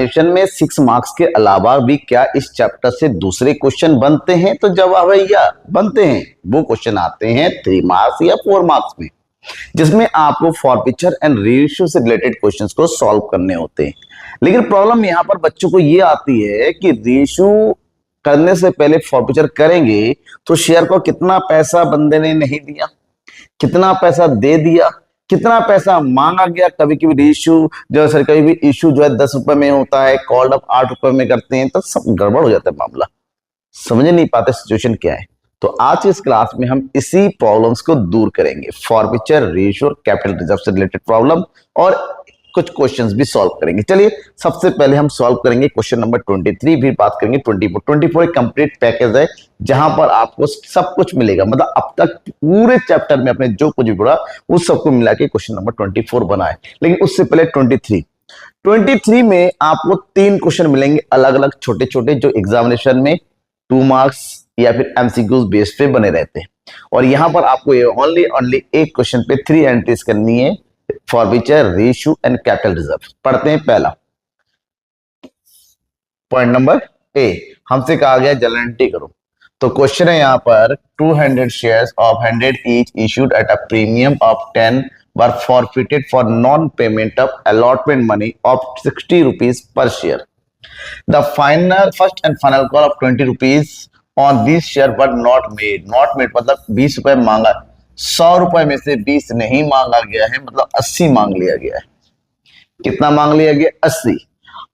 Examination में 6 marks के अलावा भी क्या इस चैप्टर से दूसरे क्वेश्चन बनते हैं? तो जवाब है या बनते हैं। वो क्वेश्चन आते हैं 3 मार्क्स या 4 मार्क्स में, जिसमें आपको फॉरफीचर एंड रेशियो से रिलेटेड क्वेश्चंस को सॉल्व करने होते हैं। लेकिन प्रॉब्लम यहां पर बच्चों को ये आती है कि रेशियो करने से पहले फॉरफीचर करेंगे तो शेयर को कितना पैसा बंदे ने नहीं दिया, कितना पैसा दे दिया, कितना पैसा मांगा गया। कभी कभी रेशियो जो सर कभी भी इशू जो है 10 रुपए में होता है, कॉल्ड अप 8 रुपए में करते हैं, तो सब गड़बड़ हो जाता है, मामला समझ नहीं पाते सिचुएशन क्या है। तो आज इस क्लास में हम इसी प्रॉब्लम्स को दूर करेंगे, फॉरफीचर, रेशियो, कैपिटल रिजर्व से रिलेटेड प्रॉब्लम, और कुछ क्वेश्चंस भी सॉल्व करेंगे। चलिए सबसे पहले हम सॉल्व करेंगे क्वेश्चन नंबर 23, फिर बात करेंगे 24। 24 एक कंप्लीट पैकेज है जहां पर आपको सब कुछ मिलेगा, मतलब अब तक पूरे चैप्टर में अपने जो कुछ भी पढ़ा उस सबको मिला के क्वेश्चन नंबर 24 बना है। लेकिन उससे पहले 23 में आपको 3 क्वेश्चन मिलेंगे अलग अलग छोटे छोटे, जो एग्जामिनेशन में 2 मार्क्स या फिर एमसीक्यूज बेस पे बने रहते हैं। और यहां पर आपको ये ओनली एक क्वेश्चन पे 3 एंट्रीज करनी है, forfeiture, ratio and capital reserve. पढ़ते हैं पहला पॉइंट नंबर ए। हमसे कहा गया जनरल एंट्री करो। तो क्वेश्चन है यहां पर 200 shares of 100 each issued at a premium of 10 were forfeited for non payment of allotment money of 60 rupees per share. The final first and final call of 20 rupees on this share were not made. Not made मतलब 20 रुपए मांगा, 100 रुपए में से 20 नहीं मांगा गया है, मतलब 80 मांग लिया गया है। कितना मांग लिया गया? 80।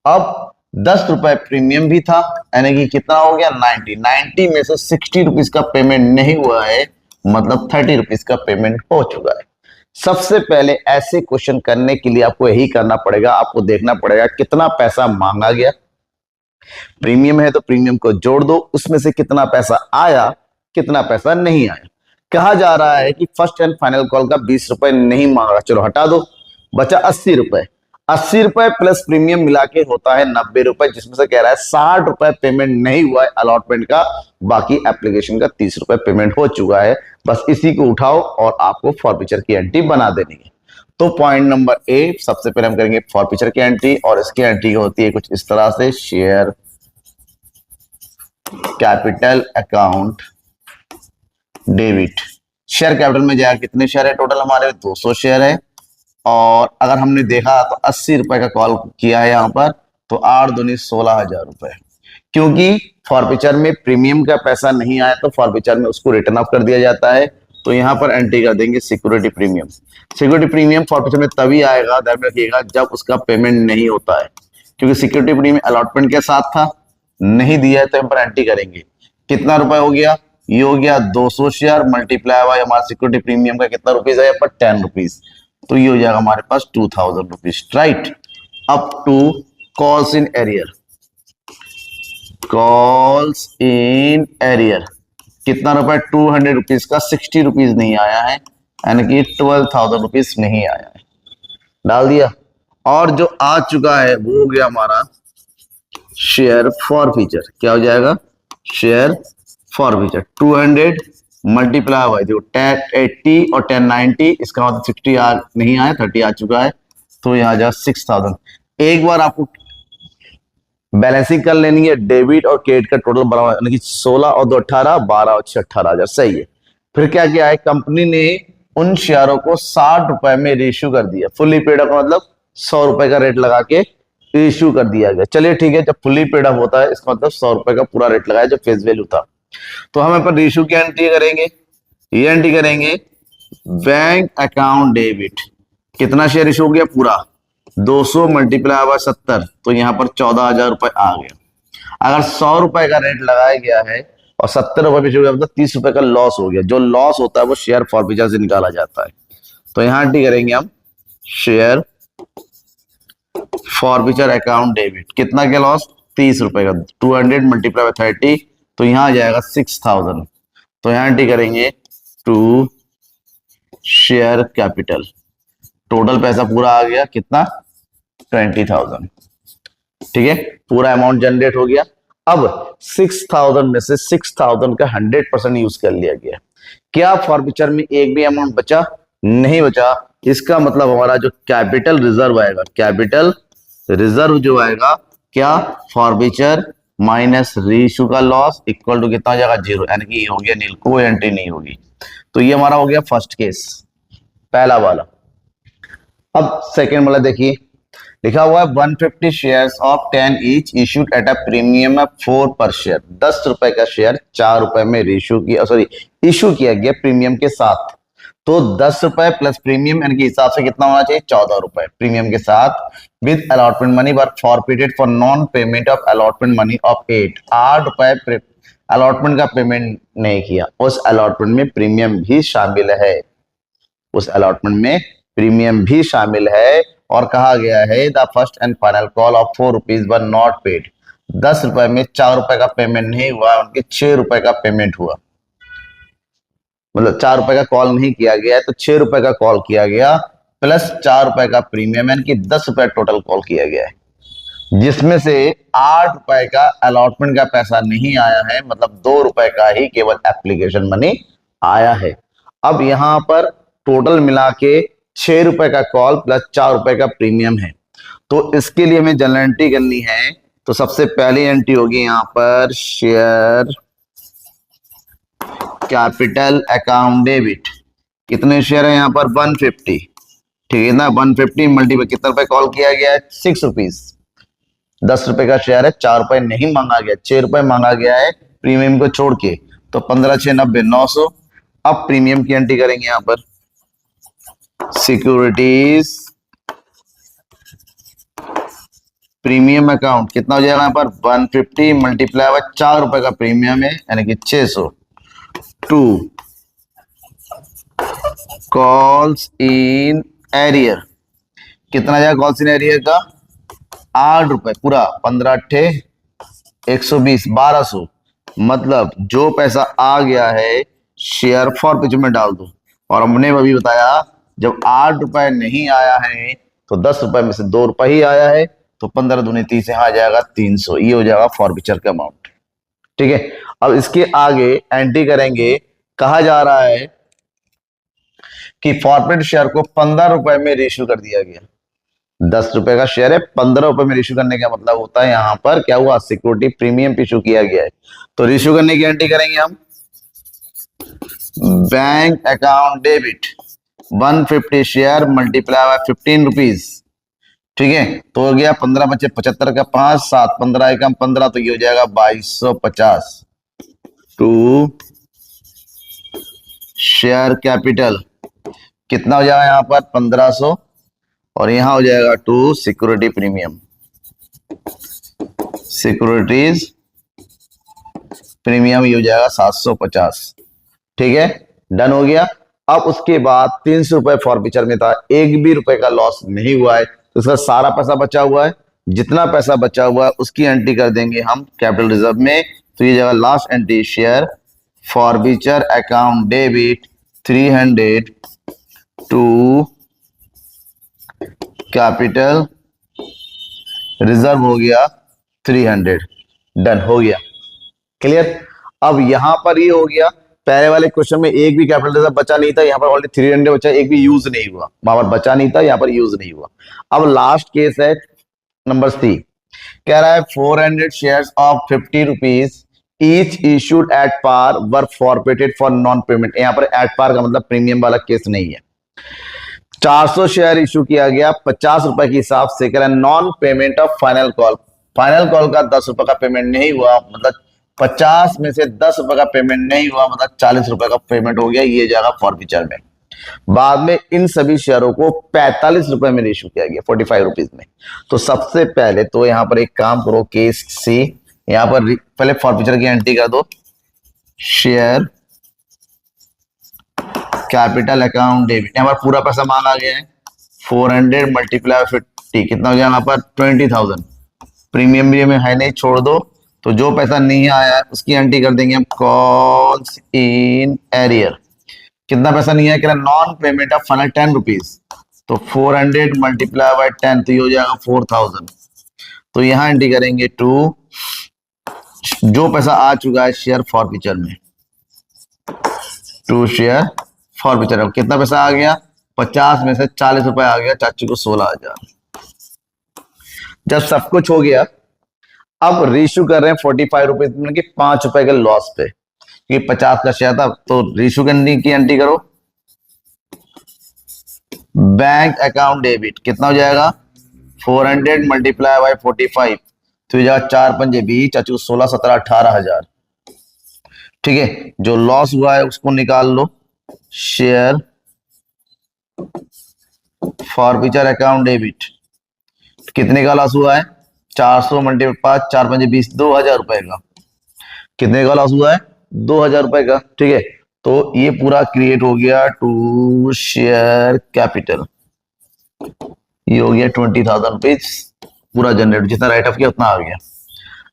अब 10 रुपए प्रीमियम भी था, यानी कि कितना हो गया? 90 में से 60 रुपीज का पेमेंट नहीं हुआ है, मतलब 30 रुपीज का पेमेंट हो चुका है। सबसे पहले ऐसे क्वेश्चन करने के लिए आपको यही करना पड़ेगा, आपको देखना पड़ेगा कितना पैसा मांगा गया। प्रीमियम है तो प्रीमियम को जोड़ दो, उसमें से कितना पैसा आया, कितना पैसा नहीं आया। कहा जा रहा है कि फर्स्ट एंड फाइनल कॉल का 20 रुपए नहीं मांगा, चलो हटा दो, बचा 80 रुपए। 80 रुपए प्लस प्रीमियम मिला के होता है 90 रुपए, जिसमें से कह रहा है 60 रुपए पेमेंट नहीं हुआ है अलॉटमेंट का, बाकी एप्लीकेशन का 30 रुपए पेमेंट हो चुका है। बस इसी को उठाओ और आपको फॉरफीचर की एंट्री बना देनी है। तो पॉइंट नंबर ए, सबसे पहले हम करेंगे फॉरफीचर की एंट्री, और इसकी एंट्री होती है कुछ इस तरह से, share capital account debit. Share capital में जाएगा, कितने शेयर है टोटल हमारे? 200 शेयर है। और अगर हमने देखा तो 80 रुपए का कॉल किया है यहाँ पर, तो 8 दूनी 16,000 रुपए। क्योंकि फॉरफीचर में प्रीमियम का पैसा नहीं आया तो फॉरफीचर में उसको रिटर्न ऑफ कर दिया जाता है। तो यहाँ पर एंट्री कर देंगे security premium. Security premium forfeiture में तभी आएगा, ध्यान रखिएगा, जब उसका पेमेंट नहीं होता है, क्योंकि सिक्योरिटी प्रीमियम अलॉटमेंट के साथ था, नहीं दिया है, तो यहाँ पर एंट्री करेंगे। कितना रुपए हो गया? ये हो गया 200 शेयर मल्टीप्लाई हुआ हमारा सिक्योरिटी प्रीमियम का कितना रुपीज है? यहाँ पर 10 रुपीज, तो ये हो जाएगा हमारे पास 2000 rupees, right. Up to calls in arrear. Calls in arrear कितना रुपए? 200 रुपीज का 60 रुपीज नहीं आया है, यानी कि 12,000 रुपीज नहीं आया है, डाल दिया। और जो आ चुका है वो हो गया हमारा शेयर फॉरफीचर। क्या हो जाएगा? शेयर फॉरफीचर 200 मल्टीप्लाई हुआ, जो 1080 और 1090, इसका मतलब 60 नहीं आया, 30 आ चुका है, तो यहाँ जा 6000। एक बार आपको बैलेंसिंग कर लेनी है, डेबिट और क्रेडिट का टोटल बराबर, यानी कि 16 और 2 18, 12 और 6 18,000, सही है। फिर क्या किया है, कंपनी ने उन शेयरों को 60 रुपए में रेश्यू कर दिया। फुली पेड अप मतलब 100 रुपए का रेट लगा के इश्यू कर दिया गया। चलिए ठीक है, जब फुली पेड अप होता है इसका मतलब 100 रुपए का पूरा रेट लगाया जो फेस वैल्यू था। तो हम यहाँ पर रेशियो की एंट्री करेंगे, ये एंट्री करेंगे बैंक अकाउंट डेबिट। कितना शेयर इशू हो गया? पूरा 200 मल्टीप्लाई हुआ 70, तो यहाँ पर 14,000 रुपए आ गया। अगर 100 रुपए का रेट लगाया गया है और 70 रुपए इशू हो गया, मतलब 30 रुपए का लॉस हो गया। जो लॉस होता है वो शेयर फॉरफीचर से निकाला जाता है। तो यहाँ एंट्री करेंगे हम शेयर फॉरफीचर अकाउंट डेबिट। कितना क्या लॉस? 30 रुपए का। 200 मल्टीप्लाई बाय 30, तो यहां आ जाएगा 6000। तो यहां एंट्री करेंगे टू शेयर कैपिटल। टोटल पैसा पूरा आ गया कितना? 20,000। ठीक है, पूरा अमाउंट जनरेट हो गया। अब 6000 में से 6000 का 100% यूज कर लिया गया। क्या फॉरफीचर में एक भी अमाउंट बचा? नहीं बचा। इसका मतलब हमारा जो कैपिटल रिजर्व आएगा, कैपिटल रिजर्व जो आएगा क्या, फॉरफीचर माइनस रीइश्यू का लॉस इक्वल टू कितना हो जाएगा, 0, यानी कि ये हो गया नील, कोई एंट्री नहीं होगी। तो ये हमारा हो गया फर्स्ट केस, पहला वाला। अब सेकेंड वाला देखिए, लिखा हुआ है 150 shares of 10 each issued at a premium of 4 पर शेयर। 10 रुपए का शेयर 4 रुपए में इश्यू किया, सॉरी इश्यू किया गया प्रीमियम के साथ। तो 10 रुपए प्लस प्रीमियम यानी कि हिसाब से कितना होना चाहिए, 14 रुपए प्रीमियम के साथ, with allotment money were forfeited for non payment of allotment money of 8 रुपए अलॉटमेंट का पेमेंट नहीं किया, उस अलॉटमेंट में प्रीमियम भी शामिल है, उस अलॉटमेंट में प्रीमियम भी शामिल है। और कहा गया है the first and final call of 4 rupees were not paid. 10 रुपए में 4 रुपए का पेमेंट नहीं हुआ, उनके 6 रुपए का पेमेंट हुआ, मतलब 4 रुपए का कॉल नहीं किया गया है, तो 6 रुपए का कॉल किया गया प्लस 4 रुपए का प्रीमियम, यानी कि 10 रुपए टोटल कॉल किया गया है, जिसमें से 8 रुपए का अलॉटमेंट का पैसा नहीं आया है, मतलब 2 रुपए का ही केवल एप्लीकेशन मनी आया है। अब यहां पर टोटल मिला के 6 रुपए का कॉल प्लस 4 रुपए का प्रीमियम है। तो इसके लिए हमें जनरल एंट्री करनी है। तो सबसे पहली एंट्री होगी यहां पर शेयर कैपिटल अकाउंट डेबिट। कितने शेयर है यहां पर, 150, ठीक है ना। 150 मल्टीप्लाई कितना रुपए कॉल किया गया है, 6 रुपीज। 10 रुपए का शेयर है, 4 रुपए नहीं मांगा गया, 6 रुपए मांगा गया है प्रीमियम को छोड़ के। तो 15 6 90 900। अब प्रीमियम की एंट्री करेंगे यहां पर, सिक्योरिटीज प्रीमियम अकाउंट कितना हो जाएगा यहाँ पर, 150 मल्टीप्लाई बाय 4 रुपए का प्रीमियम है, यानी कि 600 टू कॉल्स इन एरियर। कितना जाएगा कॉल्स इन एरियर का, 8 रुपए पूरा, 15 अट्ठे 120, 1200। मतलब जो पैसा आ गया है शेयर फॉरफीचर में डाल दो। और हमने अभी बताया जब 8 रुपए नहीं आया है तो 10 रुपए में से 2 रुपए ही आया है, तो 15 दूनी 30 यहाँ आ जाएगा 300, ये हो जाएगा फॉरफीचर का अमाउंट, ठीक है। अब इसके आगे एंट्री करेंगे, कहा जा रहा है कि फॉरफिट शेयर को 15 रुपए में रेश्यू कर दिया गया। 10 रुपए का शेयर है, 15 रुपए में रेश्यू करने का मतलब होता है यहां पर क्या हुआ, सिक्योरिटी प्रीमियम इशू किया गया है। तो रेश्यू करने की एंट्री करेंगे हम, bank account debit 150 share multiply by 15 rupees, ठीक है। तो हो गया 15 बचे 75 का 5 7 15 एकम 15, तो ये हो जाएगा 2250 टू शेयर कैपिटल कितना हो जाएगा यहाँ पर 1500, और यहां हो जाएगा to security premium, securities premium ये हो जाएगा 750, ठीक है, डन हो गया। अब उसके बाद 300 रुपए फॉरफीचर में था, एक भी रुपए का लॉस नहीं हुआ है, तो उसका सारा पैसा बचा हुआ है। जितना पैसा बचा हुआ है उसकी एंट्री कर देंगे हम कैपिटल रिजर्व में। तो ये जगह last entry share forfeiture account debit 300 to capital reserve हो गया 300, डन हो गया, क्लियर। अब यहां पर ये हो गया, पहले वाले क्वेश्चन में एक भी कैपिटल रिजर्व बचा नहीं था, यहाँ पर ऑलरेडी 300 बचा, एक भी यूज नहीं हुआ, वहां पर बचा नहीं था, यहाँ पर यूज नहीं हुआ। अब लास्ट केस है नंबर सी, कह रहा है 400 shares of 50 rupees each issued at par were forfeited for non payment. यहाँ पर एट पार का मतलब प्रीमियम वाला केस नहीं है। 400 शेयर इशू किया गया 50 रुपए के हिसाब से, कह रहा है non payment of final call. Final call का 10 रुपए का पेमेंट नहीं हुआ, मतलब 50 में से 10 रुपए का पेमेंट नहीं हुआ, मतलब 40 रुपए का पेमेंट हो गया, ये जाएगा फॉरफीचर में। बाद में इन सभी शेयरों को 45 रुपए में इशू किया गया, 45 रुपीज में। तो सबसे पहले तो यहां पर एक काम करो, केस सी, यहां पर पहले फॉरफीचर की एंट्री कर दो, शेयर कैपिटल अकाउंट डेबिट। यहां पर पूरा पैसा मांगा गया है, 400 मल्टीप्लाई 50 कितना हो गया यहाँ पर 20,000। प्रीमियम भी हमें है नहीं, छोड़ दो। तो जो पैसा नहीं आया उसकी एंट्री कर देंगे हम कॉल्स इन एरियर। कितना पैसा नहीं आया, कह रहा non payment of final 10 rupees, तो 400 मल्टीप्लाई बाय 10, तो ये हो जाएगा 4000। तो यहां एंट्री करेंगे टू जो पैसा आ चुका है शेयर फॉरफीचर में, टू शेयर फॉरफीचर में कितना पैसा आ गया, 50 में से 40 रुपए आ गया, चाची को 16,000। जब सब कुछ हो गया अब रीशू कर रहे हैं 45 रुपीज की 5 रुपए के लॉस पे, क्योंकि 50 का शेयर था, तो रीशू की एंट्री करो। बैंक अकाउंट डेबिट कितना हो जाएगा, 400 मल्टीप्लाई बाई 45, तो ये जाएगा 4 पंजे 20, 16 17 18,000। ठीक है, जो लॉस हुआ है उसको निकाल लो। शेयर फॉर विचर अकाउंट डेबिट, कितने का लॉस हुआ है, 400 मल्टीप्लाई 4 पंजे 20, 2,000 रुपए का। कितने का लॉस हुआ है, 2,000 रुपए का। ठीक है, तो ये पूरा क्रिएट हो गया टू शेयर कैपिटल, ये हो गया 20,000 रुपीज पूरा जनरेट, जितना राइट ऑफ किया उतना आ गया।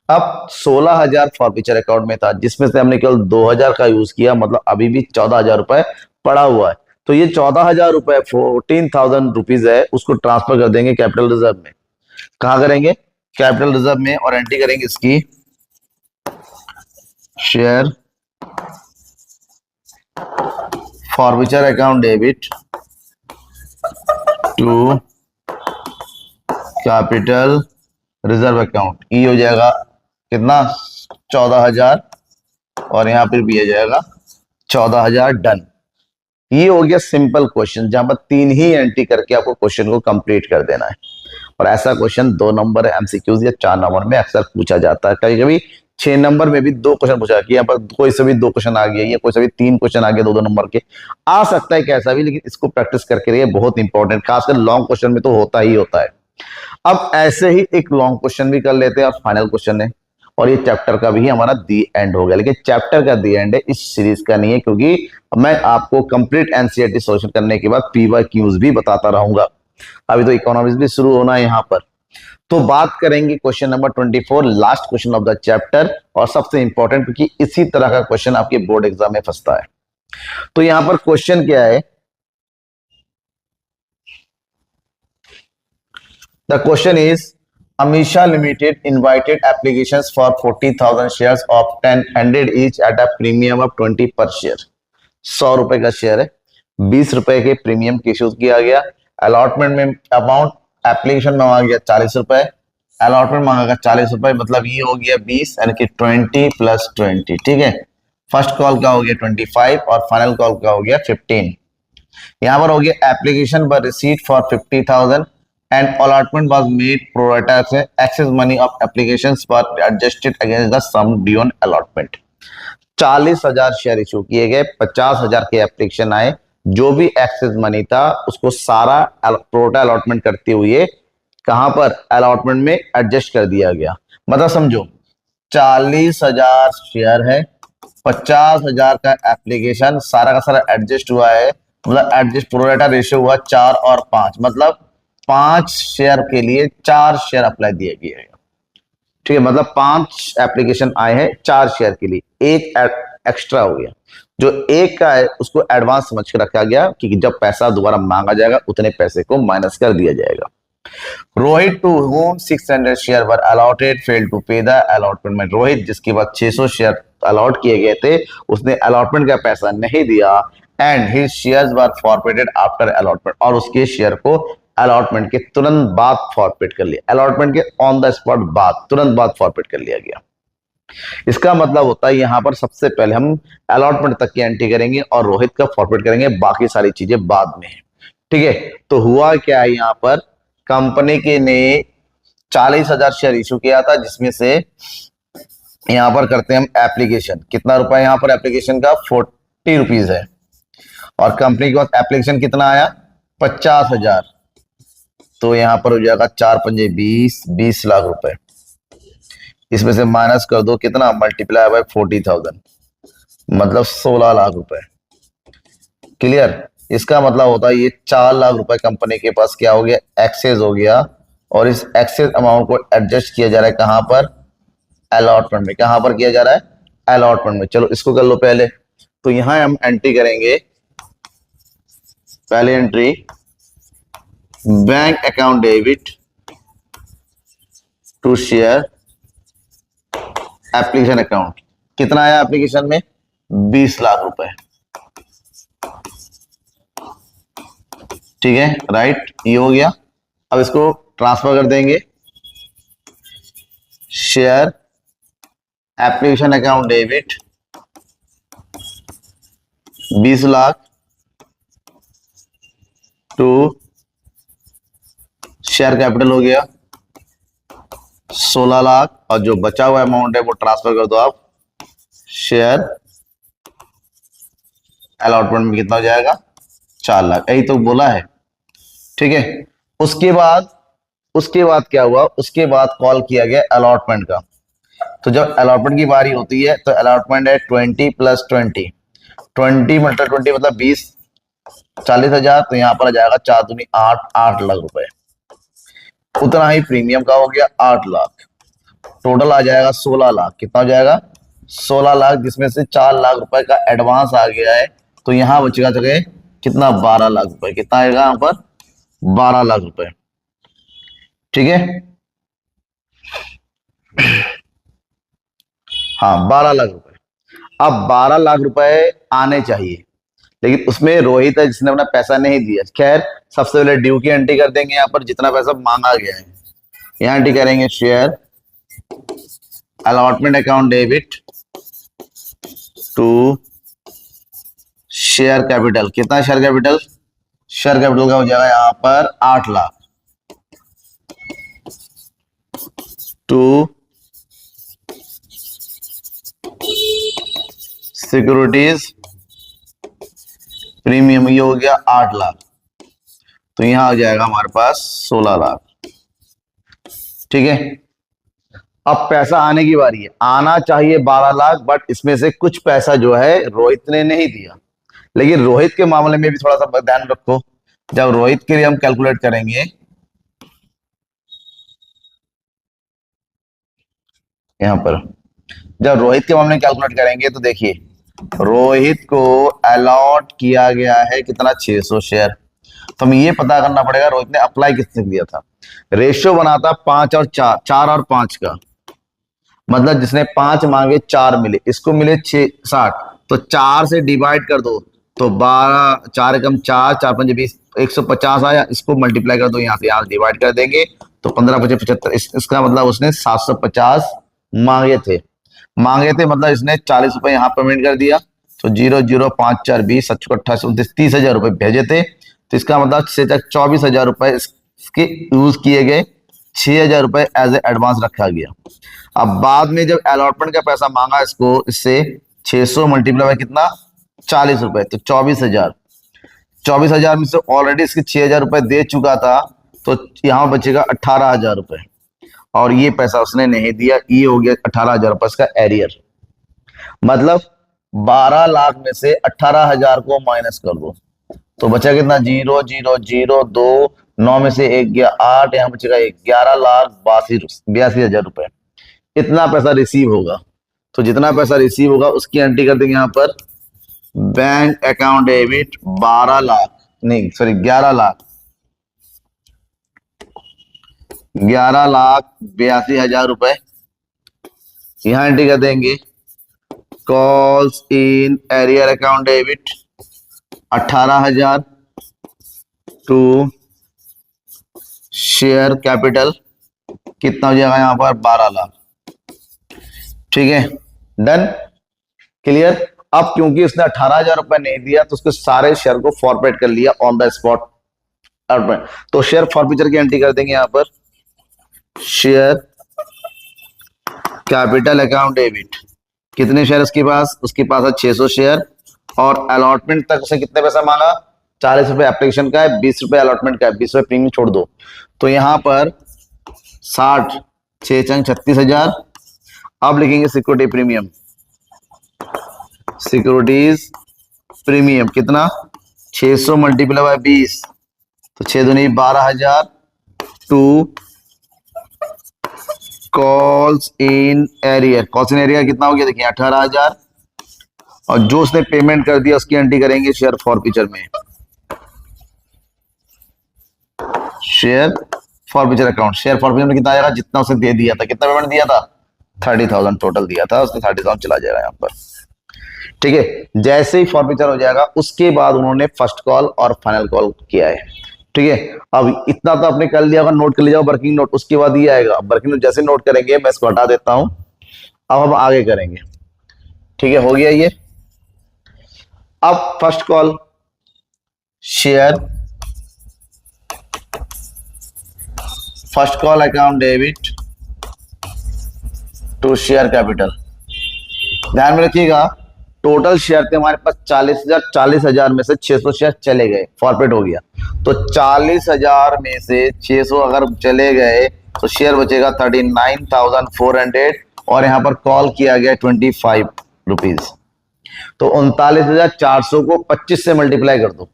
अब 16,000 फॉरफीचर अकाउंट में था, जिसमें से हमने केवल 2,000 का यूज किया, मतलब अभी भी 14,000 रुपए पड़ा हुआ है। तो ये 14,000 रुपए 14,000 रुपीज है, उसको ट्रांसफर कर देंगे कैपिटल रिजर्व में। कहां करेंगे, कैपिटल रिजर्व में, और एंट्री करेंगे इसकी share forfeiture account debit to capital reserve account. ये हो जाएगा कितना, 14,000, और यहां पर भी आ जाएगा 14,000। डन। ये हो गया सिंपल क्वेश्चन, जहां पर 3 ही एंट्री करके आपको क्वेश्चन को कंप्लीट कर देना है। और ऐसा क्वेश्चन 2 नंबर एमसीक्यूज या 4 नंबर में अक्सर पूछा जाता है। कभी कभी 6 नंबर में भी 2 क्वेश्चन पूछा कि यहाँ पर कोई से भी 2 क्वेश्चन आ गया, या कोई से भी 3 क्वेश्चन आ गया 2-2 नंबर के, आ सकता है कैसा भी, लेकिन इसको प्रैक्टिस करके रहिए, बहुत इंपॉर्टेंट, खासकर लॉन्ग क्वेश्चन में तो होता ही होता है। अब ऐसे ही एक लॉन्ग क्वेश्चन भी कर लेते हैं, और फाइनल क्वेश्चन है, और ये चैप्टर का भी हमारा दी एंड हो गया। लेकिन चैप्टर का दी एंड है, इस सीरीज का नहीं है, क्योंकि मैं आपको कंप्लीट एनसीईआरटी सॉल्यूशन करने के बाद पीवाईक्यूज भी बताता रहूंगा। अभी तो इकोनॉमिक्स भी शुरू होना है यहाँ पर। तो बात करेंगे question number 24, last question of the chapter, और सबसे इंपॉर्टेंट, क्योंकि इसी तरह का क्वेश्चन आपके बोर्ड एग्जाम में फंसता है। तो यहां पर क्वेश्चन क्या है, the question is Amisha Limited invited applications for 40,000 shares of 10 each at a premium of 20 per share। 100 रुपए का शेयर है, 20 रुपए के प्रीमियम की इश्यू किया गया। अलॉटमेंट में अमाउंट एप्लीकेशन में मांगा गया 40 रुपए, अलॉटमेंट मांगा गया 40 रुपए, मतलब ये हो गया 20, यानी कि 20 + 20। ठीक है, फर्स्ट कॉल का हो गया 25 और फाइनल कॉल का हो गया 15। यहां पर हो गया एप्लीकेशन पर receipt for 50,000 and allotment was made pro rata excess money of applications were adjusted against the sum due on allotment। 40,000 share issue किए गए, 50,000 के एप्लीकेशन आए, जो भी एक्सेस मनी था उसको सारा प्रोटा अलॉटमेंट करते हुए कहां पर अलॉटमेंट में एडजस्ट कर दिया गया। मतलब समझो 40,000 शेयर है, 50,000 का एप्लीकेशन, सारा का सारा एडजस्ट हुआ है, मतलब एडजस्ट प्रोरेटा रेशियो हुआ 4 और 5, मतलब 5 शेयर के लिए 4 शेयर अप्लाई दिए गए। ठीक है, मतलब 5 एप्लीकेशन आए हैं 4 शेयर के लिए, एक एक्स्ट्रा हो गया। जो एक का है उसको एडवांस समझ के रखा गया कि जब पैसा दोबारा मांगा जाएगा उतने पैसे को माइनस कर दिया जाएगा। रोहित टू होम 600 share were allotted fail to pay the allotment में, रोहित जिसके बाद 600 शेयर अलॉट किए गए थे, उसने अलॉटमेंट का पैसा नहीं दिया, and his shares were forfeited after allotment, और उसके शेयर को अलॉटमेंट के तुरंत बाद फॉरफिट कर लिया, अलॉटमेंट के ऑन द स्पॉट बाद, तुरंत बाद फॉरफिट कर लिया गया। इसका मतलब होता है यहां पर सबसे पहले हम अलॉटमेंट तक की एंट्री करेंगे और रोहित का फॉरफिट करेंगे, बाकी सारी चीजें बाद में। ठीक है, तो हुआ क्या है, यहां पर कंपनी के ने 40,000 शेयर इशू किया था, जिसमें से यहां पर करते हैं हम एप्लीकेशन, कितना रुपए यहां पर एप्लीकेशन का 40 रुपीज है, और कंपनी के पास एप्लीकेशन कितना आया 50,000, तो यहां पर हो जाएगा 4 पंजे 20, 20 लाख रुपए। इसमें से माइनस कर दो कितना, मल्टीप्लाई बाय 40,000, मतलब 16 लाख रुपए। क्लियर, इसका मतलब होता है ये 4 लाख रुपए कंपनी के पास क्या हो गया, एक्सेस हो गया, और इस एक्सेस अमाउंट को एडजस्ट किया जा रहा है कहां पर, अलॉटमेंट में। कहां पर किया जा रहा है, अलॉटमेंट में। चलो इसको कर लो पहले, तो यहां हम एंट्री करेंगे, पहले entry bank account debit to share application account, कितना आया एप्लीकेशन में 20 लाख रुपए। ठीक है, राइट, ये हो गया। अब इसको ट्रांसफर कर देंगे share application account debit 20 lakh to share capital हो गया 16 लाख, और जो बचा हुआ अमाउंट है वो ट्रांसफर कर दो आप शेयर अलॉटमेंट में। कितना हो जाएगा 4 लाख, यही तो बोला है। ठीक है, उसके बाद क्या हुआ, उसके बाद कॉल किया गया अलॉटमेंट का। तो जब अलॉटमेंट की बारी होती है तो अलॉटमेंट है 20 + 20, 20 × 20 मतलब 20, 40,000। तो यहां पर आ जाएगा 4 दूनी 8, 8 लाख रुपए। उतना ही प्रीमियम का हो गया 8 लाख, टोटल आ जाएगा 16 लाख। कितना हो जाएगा 16 लाख, जिसमें से 4 लाख रुपए का एडवांस आ गया है। तो यहां बचेगा जगह कितना 12 लाख रुपए। कितना आएगा यहां पर 12 लाख रुपए। ठीक है, हाँ 12 लाख रुपए। अब 12 लाख रुपए आने चाहिए, लेकिन उसमें रोहित है जिसने अपना पैसा नहीं दिया। खैर, सबसे पहले ड्यू की एंट्री कर देंगे यहाँ पर, जितना पैसा मांगा गया है यहाँ एंट्री करेंगे share allotment account debit to share capital. कितना शेयर कैपिटल, शेयर कैपिटल का हो जाएगा यहाँ पर 8 लाख टू सिक्योरिटीज प्रीमियम, ये हो गया 8 लाख। तो यहां आ जाएगा हमारे पास 16 लाख। ठीक है, अब पैसा आने की बारी है। आना चाहिए 12 लाख, बट इसमें से कुछ पैसा जो है रोहित ने नहीं दिया। लेकिन रोहित के मामले में भी थोड़ा सा ध्यान रखो। जब रोहित के लिए हम कैलकुलेट करेंगे, यहां पर जब रोहित के मामले में कैलकुलेट करेंगे तो देखिए, रोहित को अलॉट किया गया है कितना 600 शेयर। तो हमें ये पता करना पड़ेगा रोहित ने अप्लाई किसने किया था। रेशियो बना था 5 और 4, 4 और 5 का, मतलब जिसने 5 मांगे 4 मिले, इसको मिले 60। तो 4 से डिवाइड कर दो तो 12, 4 एकम 4, 4 पंजे 20, 150 आया। इसको मल्टीप्लाई कर दो, यहाँ से यहाँ डिवाइड कर देंगे तो 15 × 5 = 75। इसका मतलब उसने 750 मांगे थे, मतलब इसने 40 रुपए यहाँ पेमेंट कर दिया। तो 0 0 5 4 20 7 28 29 30,000 रुपए भेजे थे। तो इसका मतलब 24,000 रुपए इसके यूज किए गए, 6,000 रुपए एज ए एडवांस रखा गया। अब बाद में जब अलॉटमेंट का पैसा मांगा इसको, इससे 600 मल्टीप्लाई बाय कितना 40 रुपए, तो 24,000 में से ऑलरेडी इसके 6,000 रुपए दे चुका था। तो यहाँ बचेगा 18,000 रुपए, और ये पैसा उसने नहीं दिया। ये हो गया 18,000 रुपए इसका एरियर। मतलब 12 लाख में से 18,000 को माइनस कर दो तो बचा कितना 0 0 0 2, 9 में से 1 गया 8, यहाँ बचेगा 11,82,000 रुपए। इतना पैसा रिसीव होगा। तो जितना पैसा रिसीव होगा उसकी एंट्री कर देंगे यहाँ पर बैंक अकाउंट डेबिट 12 लाख, नहीं सॉरी 11 लाख, 11,82,000 रुपए। यहां एंट्री कर देंगे calls in arrear account debit 18,000 to share capital. कितना हो जाएगा यहां पर 12 लाख। ठीक है, डन, क्लियर। अब क्योंकि उसने 18,000 रुपए नहीं दिया तो उसके सारे शेयर को फॉरफिट कर लिया ऑन द स्पॉट। तो शेयर फॉरफीचर की एंट्री कर देंगे यहां पर शेयर कैपिटल अकाउंट डेबिट। कितने शेयर उसके पास है 600 शेयर, और अलॉटमेंट तक उसे कितने पैसा मांगा 40 रुपए एप्लीकेशन का है, 20 रुपए अलॉटमेंट का है, 20 रुपए प्रीमियम छोड़ दो। तो यहां पर 60 6 चंग 36,000। अब लिखेंगे सिक्योरिटी प्रीमियम, सिक्योरिटीज प्रीमियम कितना 600 मल्टीप्लाई बाय 20, तो 6 दूनी 12,000 to calls in arrear. Calls in arrear कितना हो गया देखिए 18,000, और जो उसने पेमेंट कर दिया उसकी एंट्री करेंगे शेयर फॉरफीचर में, share forfeiture account. Share forfeiture में कितना आएगा जितना उसने दे दिया था। कितना पेमेंट दिया था 30,000 टोटल दिया था उसने, 30,000 चला जाएगा यहाँ पर। ठीक है, जैसे ही फॉरफीचर हो जाएगा उसके बाद उन्होंने फर्स्ट कॉल और फाइनल कॉल किया है। ठीक है। अब इतना तो आपने कर लिया होगा, नोट कर लीजिए वर्किंग नोट। उसके बाद ये आएगा वर्किंग नोट, जैसे नोट करेंगे मैं इसको हटा देता हूं। अब हम आगे करेंगे। ठीक है, हो गया ये। अब first call, share, first call account debit to share capital. ध्यान में रखिएगा, टोटल शेयर थे हमारे पास 40,000। 40,000 में से 600 शेयर चले गए, फॉरफिट हो गया। तो 40,000 में से 600 अगर चले गए तो शेयर बचेगा 39,400, और यहां पर कॉल किया गया 25 रुपीज। तो 39,400 को 25 से मल्टीप्लाई कर दो,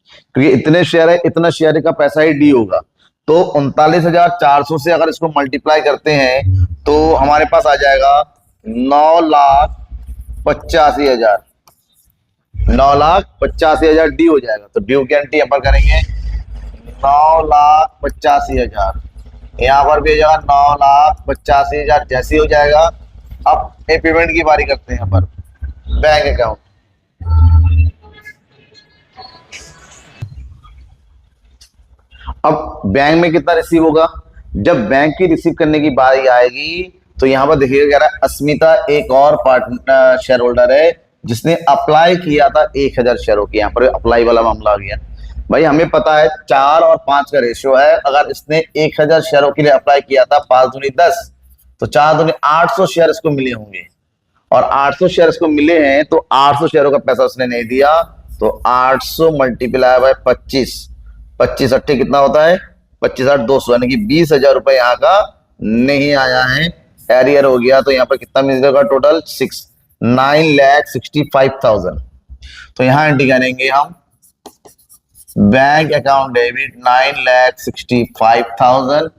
क्योंकि इतने शेयर है, इतना शेयर का पैसा ही डी होगा। तो 39,400 से अगर इसको मल्टीप्लाई करते हैं तो हमारे पास आ जाएगा 9,85,000। 9,85,000 डी हो जाएगा। तो ड्यू की एंट्री यहाँ पर करेंगे 9,85,000। यहाँ पर भी हो जाएगा 9,85,000 जैसे हो जाएगा। अब ए पेमेंट की बारी करते हैं यहाँ पर बैंक अकाउंट। अब बैंक में कितना रिसीव होगा? जब बैंक की रिसीव करने की बारी आएगी तो यहां पर देखिएगा कह रहा है अस्मिता एक और पार्टनर शेयर होल्डर है जिसने अप्लाई किया था 1,000 शेयरों की। यहां पर अप्लाई वाला मामला आ गया। भाई हमें पता है 4 और 5 का रेशियो है। अगर इसने 1,000 शेयरों के लिए अप्लाई किया था, 5 दूनी 10, तो 4 दूनी 800 शेयर इसको मिले होंगे। और 800 शेयर इसको मिले हैं तो 800 शेयरों का पैसा उसने नहीं दिया। तो 800 मल्टीप्लाई बाय 25, 25 अट्ठे कितना होता है? 25 8 200, यानी कि 20,000 रुपए यहाँ का नहीं आया है, एरियर हो गया। तो यहाँ पर कितना मिलेगा टोटल? 9,65,000। तो यहाँ एंट्री करेंगे हम बैंक अकाउंट डेबिट 9,65,000।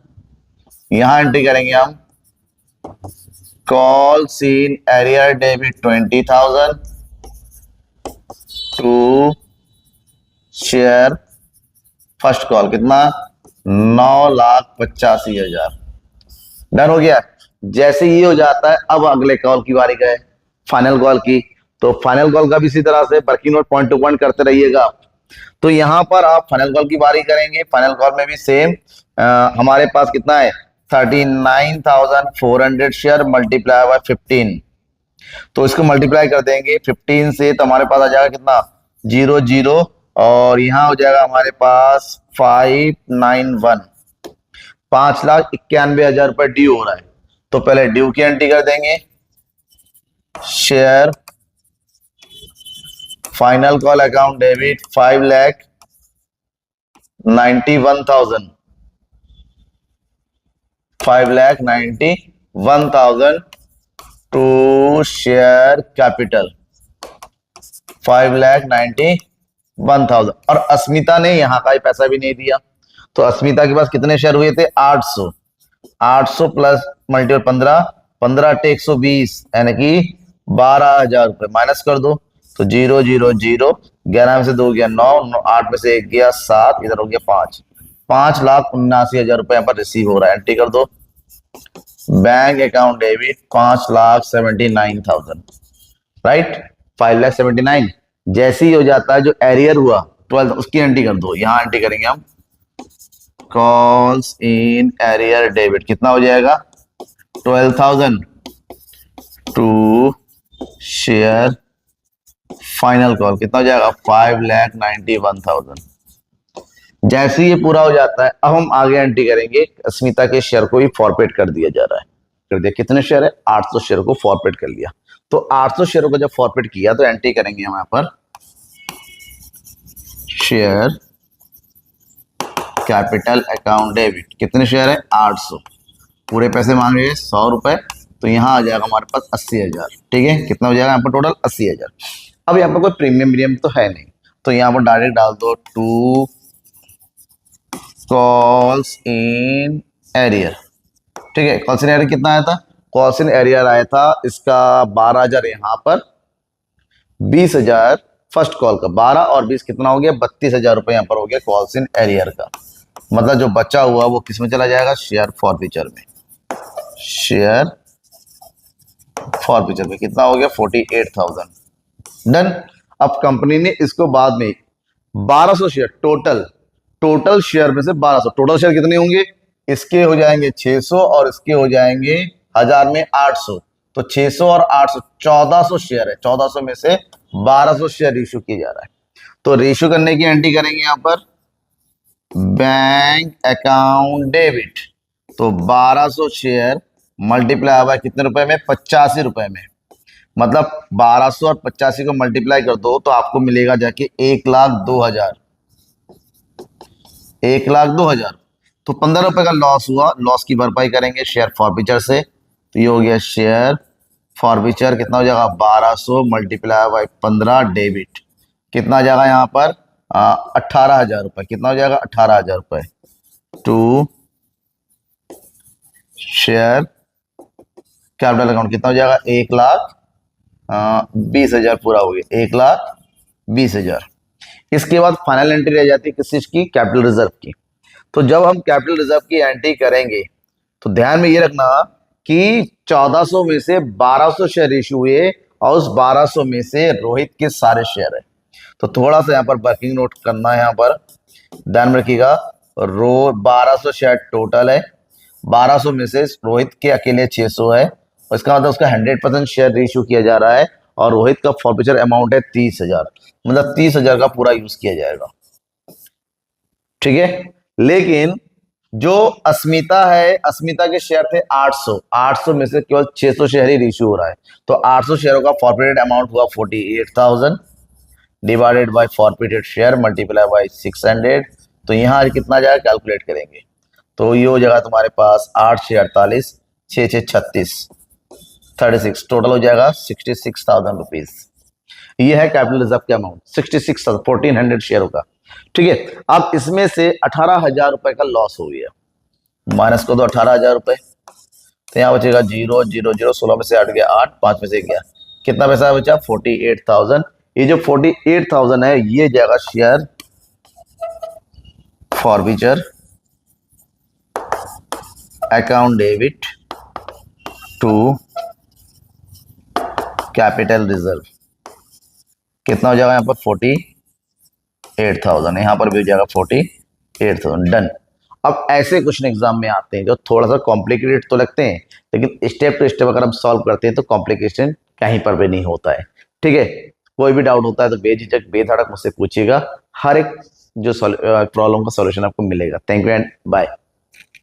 यहाँ एंट्री करेंगे हम calls in arrear debit 20,000 to share first call कितना? 9,85,000। डन हो गया। जैसे ये हो जाता है अब अगले कॉल की बारी का है, फाइनल कॉल की। तो फाइनल कॉल का भी इसी तरह से working note point two point करते रहिएगा। तो यहां पर आप फाइनल कॉल की बारी करेंगे। फाइनल कॉल में भी सेम हमारे पास कितना है? 39,400 शेयर मल्टीप्लाई बाय 15। तो इसको मल्टीप्लाई कर देंगे 15 से, तो हमारे पास आ जाएगा कितना? 0 0, और यहां हो जाएगा हमारे पास 591। 5,91,000 रुपए ड्यू हो रहा है। तो पहले ड्यू की एंट्री कर देंगे, share final call account debit 5,91,000, 5,91,000 to share capital 5,91,000। और अस्मिता ने यहां का ही पैसा भी नहीं दिया। तो अस्मिता के पास कितने शेयर हुए थे? 800। 800 प्लस मल्टीपल 15, 15 अट्ठे 120, यानी कि 12,000 रुपए माइनस कर दो। तो 0 0 0, 11 में से 2 गया 9, 8 में से 1 गया 7, इधर हो गया 5। 5,79,000 रुपए यहाँ पर रिसीव हो रहा है। एंट्री कर दो बैंक अकाउंट डेबिट 5,79,000, राइट? 5,79,000 जैसे ही हो जाता है जो एरियर हुआ 12, उसकी एंट्री कर दो। यहां एंट्री करेंगे हम कॉल्स इन एरियर डेबिट, कितना हो जाएगा? 12,000 टू शेयर फाइनल कॉल, कितना हो जाएगा? 5,91,000। जैसे ही ये पूरा हो जाता है अब हम आगे एंट्री करेंगे अस्मिता के शेयर को भी फॉरफिट कर दिया जा रहा है। कर दिया, कितने शेयर है? 800 शेयर को फॉरफिट कर लिया। तो 800 शेयरों को जब फॉरफिट किया तो एंट्री करेंगे हम यहाँ पर शेयर कैपिटल अकाउंट डेबिट, कितने शेयर है? 800। पूरे पैसे मांग रहे हैं 100 रुपए, तो यहाँ आ जाएगा हमारे पास 80,000। ठीक है, कितना हो जाएगा यहाँ पर टोटल? 80,000। अब यहाँ पर कोई प्रीमियम तो है नहीं, तो यहाँ पर डायरेक्ट डाल दो टू कॉल्स इन एरियर। ठीक है, कॉल्स इन एरियर कितना आया था? कॉल्स इन एरियर आया था इसका 12,000 यहाँ पर, 20,000 फर्स्ट कॉल का, 12 और 20 कितना हो गया? 32,000 रुपए यहाँ पर हो गया कॉल्स इन एरियर का। मतलब जो बचा हुआ वो किस में चला जाएगा? शेयर फॉरफीचर में। शेयर फॉरफीचर में कितना हो गया? 48,000। डन। अब कंपनी ने इसको बाद में 1,200 शेयर टोटल टोटल शेयर में से 1200, टोटल शेयर कितने होंगे, इसके हो जाएंगे 600 और इसके हो जाएंगे 1000 में 800, तो 600 और 800 1400 शेयर है, 1400 में से 1200 शेयर इशू किया जा रहा है। तो रेशियो करने की एंट्री करेंगे यहां पर बैंक अकाउंट डेबिट, तो 1200 शेयर मल्टीप्लाई हुआ कितने रुपए में, 85 रुपए में, मतलब 1200 और 85 को मल्टीप्लाई कर दो तो आपको मिलेगा जाके 1,02,000, 1,02,000। तो 15 रुपए का लॉस हुआ, लॉस की भरपाई करेंगे शेयर फॉरफीचर से, तो ये हो गया शेयर फॉरफीचर कितना हो जाएगा 1200 मल्टीप्लाई बाई 15 डेबिट, कितना आ जाएगा यहाँ पर 18,000 रुपए, कितना हो जाएगा 18,000 रुपए टू शेयर कैपिटल अकाउंट, कितना हो जाएगा 1,20,000 पूरा हो गया 1,20,000। इसके बाद फाइनल एंट्री रह जाती है किस चीज की, कैपिटल रिजर्व की। तो जब हम कैपिटल रिजर्व की एंट्री करेंगे तो ध्यान में ये रखना कि 1400 में से 1200 शेयर इशू हुए और उस 1200 में से रोहित के सारे शेयर है। तो थोड़ा सा यहाँ पर वर्किंग नोट करना है, यहाँ पर ध्यान में रखिएगा, 1200 शेयर टोटल है, 1200 में से रोहित के अकेले 600 है, इसका मतलब उसका 100% शेयर इशू किया जा रहा है और रोहित का फॉरफीचर अमाउंट है 30,000, मतलब 30,000 का पूरा यूज किया जाएगा, ठीक है। लेकिन जो अस्मिता है, अस्मिता के शेयर थे 800, 800 में से केवल 600 शेयर ही इशू हो रहा है, तो 800 शेयरों का फॉरफिटेड अमाउंट हुआ 48,000 divided by forfeited share multiply by 600, तो यहाँ कितना जाएगा कैलकुलेट करेंगे, तो ये हो जाएगा तुम्हारे पास 8 6 48 6 6 36 36, टोटल हो जाएगा 66,000 रुपीज। ये है कैपिटल रिजर्व का अमाउंट 66,000, 1400 शेयरों का, ठीक है। अब इसमें से 18,000 रुपए का लॉस हो गया, माइनस को दो 18,000 रुपए, तो यहाँ बचेगा 0 0 0, 16 में से 8 गया 8, 5 में से गया, कितना पैसा बचा 48,000। ये जो 48,000 है ये जाएगा share forfeiture account debit to capital reserve, कितना हो जाएगा यहाँ पर 48,000, यहाँ पर भी हो जाएगा 48,000, डन। अब ऐसे क्वेश्चन एग्जाम में आते हैं जो थोड़ा सा कॉम्प्लिकेटेड तो लगते हैं, लेकिन स्टेप टू स्टेप अगर हम सॉल्व करते हैं तो कॉम्प्लिकेशन कहीं पर भी नहीं होता है, ठीक है। कोई भी डाउट होता है तो बेझिझक बेधड़क मुझसे पूछिएगा, हर एक जो प्रॉब्लम का सॉल्यूशन आपको मिलेगा। Thank you and bye.